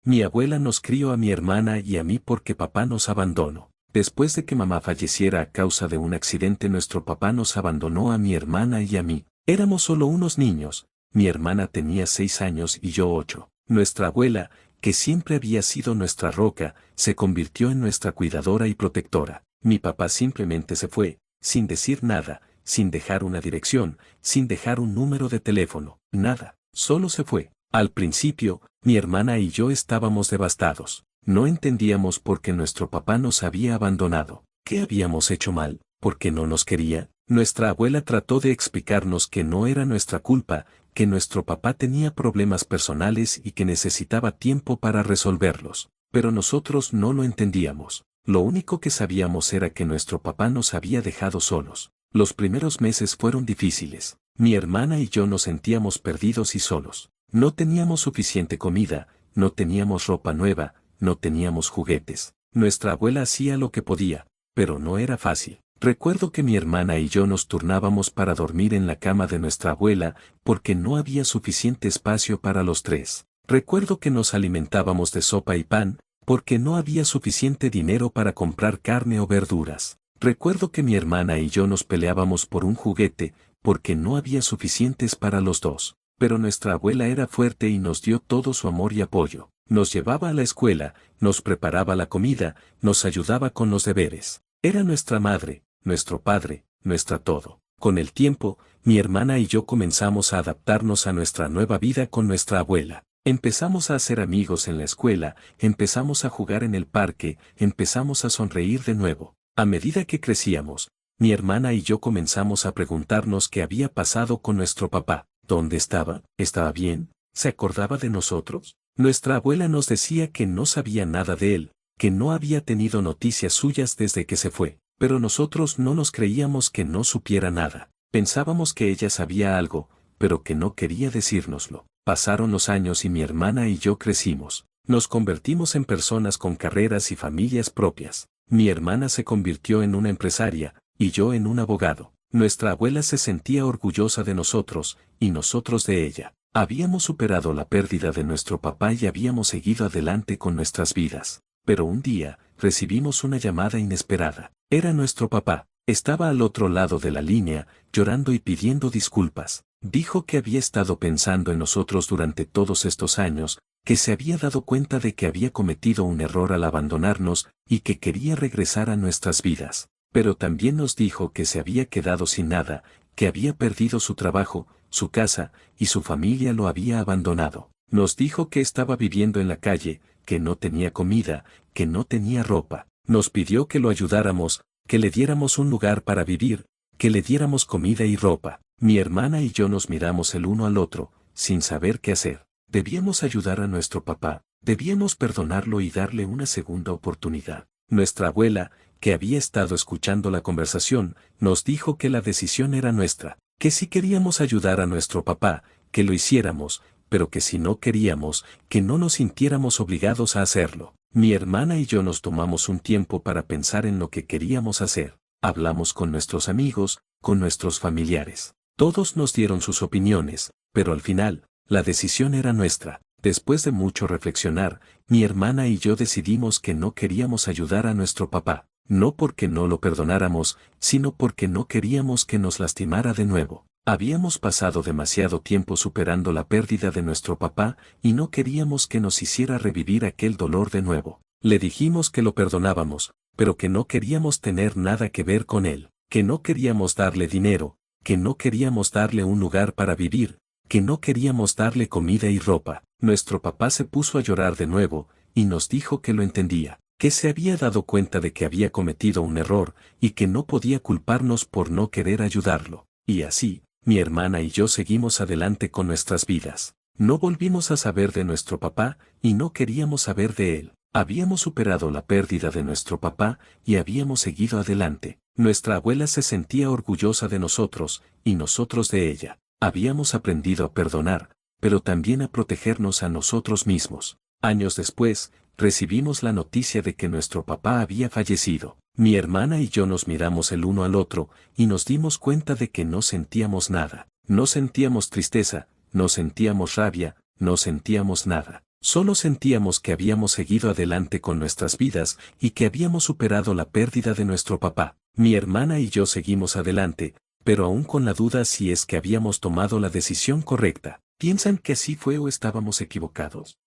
Mi abuela nos crió a mi hermana y a mí porque papá nos abandonó. Después de que mamá falleciera a causa de un accidente, nuestro papá nos abandonó a mi hermana y a mí. Éramos solo unos niños. Mi hermana tenía 6 años y yo 8. Nuestra abuela, que siempre había sido nuestra roca, se convirtió en nuestra cuidadora y protectora. Mi papá simplemente se fue, sin decir nada, sin dejar una dirección, sin dejar un número de teléfono, nada, solo se fue. Al principio, mi hermana y yo estábamos devastados. No entendíamos por qué nuestro papá nos había abandonado. ¿Qué habíamos hecho mal? ¿Por qué no nos quería? Nuestra abuela trató de explicarnos que no era nuestra culpa, que nuestro papá tenía problemas personales y que necesitaba tiempo para resolverlos. Pero nosotros no lo entendíamos. Lo único que sabíamos era que nuestro papá nos había dejado solos. Los primeros meses fueron difíciles. Mi hermana y yo nos sentíamos perdidos y solos. No teníamos suficiente comida, no teníamos ropa nueva, no teníamos juguetes. Nuestra abuela hacía lo que podía, pero no era fácil. Recuerdo que mi hermana y yo nos turnábamos para dormir en la cama de nuestra abuela, porque no había suficiente espacio para los tres. Recuerdo que nos alimentábamos de sopa y pan, porque no había suficiente dinero para comprar carne o verduras. Recuerdo que mi hermana y yo nos peleábamos por un juguete, porque no había suficientes para los dos. Pero nuestra abuela era fuerte y nos dio todo su amor y apoyo. Nos llevaba a la escuela, nos preparaba la comida, nos ayudaba con los deberes. Era nuestra madre, nuestro padre, nuestra todo. Con el tiempo, mi hermana y yo comenzamos a adaptarnos a nuestra nueva vida con nuestra abuela. Empezamos a hacer amigos en la escuela, empezamos a jugar en el parque, empezamos a sonreír de nuevo. A medida que crecíamos, mi hermana y yo comenzamos a preguntarnos qué había pasado con nuestro papá. ¿Dónde estaba? ¿Estaba bien? ¿Se acordaba de nosotros? Nuestra abuela nos decía que no sabía nada de él, que no había tenido noticias suyas desde que se fue, pero nosotros no nos creíamos que no supiera nada. Pensábamos que ella sabía algo, pero que no quería decírnoslo. Pasaron los años y mi hermana y yo crecimos. Nos convertimos en personas con carreras y familias propias. Mi hermana se convirtió en una empresaria, y yo en un abogado. Nuestra abuela se sentía orgullosa de nosotros, y nosotros de ella. Habíamos superado la pérdida de nuestro papá y habíamos seguido adelante con nuestras vidas. Pero un día, recibimos una llamada inesperada. Era nuestro papá. Estaba al otro lado de la línea, llorando y pidiendo disculpas. Dijo que había estado pensando en nosotros durante todos estos años, que se había dado cuenta de que había cometido un error al abandonarnos y que quería regresar a nuestras vidas. Pero también nos dijo que se había quedado sin nada, que había perdido su trabajo, su casa, y su familia lo había abandonado. Nos dijo que estaba viviendo en la calle, que no tenía comida, que no tenía ropa. Nos pidió que lo ayudáramos, que le diéramos un lugar para vivir, que le diéramos comida y ropa. Mi hermana y yo nos miramos el uno al otro, sin saber qué hacer. Debíamos ayudar a nuestro papá, debíamos perdonarlo y darle una segunda oportunidad. Nuestra abuela, que había estado escuchando la conversación, nos dijo que la decisión era nuestra, que si queríamos ayudar a nuestro papá, que lo hiciéramos, pero que si no queríamos, que no nos sintiéramos obligados a hacerlo. Mi hermana y yo nos tomamos un tiempo para pensar en lo que queríamos hacer. Hablamos con nuestros amigos, con nuestros familiares. Todos nos dieron sus opiniones, pero al final, la decisión era nuestra. Después de mucho reflexionar, mi hermana y yo decidimos que no queríamos ayudar a nuestro papá, no porque no lo perdonáramos, sino porque no queríamos que nos lastimara de nuevo. Habíamos pasado demasiado tiempo superando la pérdida de nuestro papá y no queríamos que nos hiciera revivir aquel dolor de nuevo. Le dijimos que lo perdonábamos, pero que no queríamos tener nada que ver con él, que no queríamos darle dinero, que no queríamos darle un lugar para vivir, que no queríamos darle comida y ropa. Nuestro papá se puso a llorar de nuevo, y nos dijo que lo entendía, que se había dado cuenta de que había cometido un error, y que no podía culparnos por no querer ayudarlo. Y así, mi hermana y yo seguimos adelante con nuestras vidas. No volvimos a saber de nuestro papá, y no queríamos saber de él. Habíamos superado la pérdida de nuestro papá, y habíamos seguido adelante. Nuestra abuela se sentía orgullosa de nosotros, y nosotros de ella. Habíamos aprendido a perdonar, pero también a protegernos a nosotros mismos. Años después, recibimos la noticia de que nuestro papá había fallecido. Mi hermana y yo nos miramos el uno al otro, y nos dimos cuenta de que no sentíamos nada. No sentíamos tristeza, no sentíamos rabia, no sentíamos nada. Solo sentíamos que habíamos seguido adelante con nuestras vidas y que habíamos superado la pérdida de nuestro papá. Mi hermana y yo seguimos adelante, pero aún con la duda si es que habíamos tomado la decisión correcta. ¿Piensan que así fue o estábamos equivocados?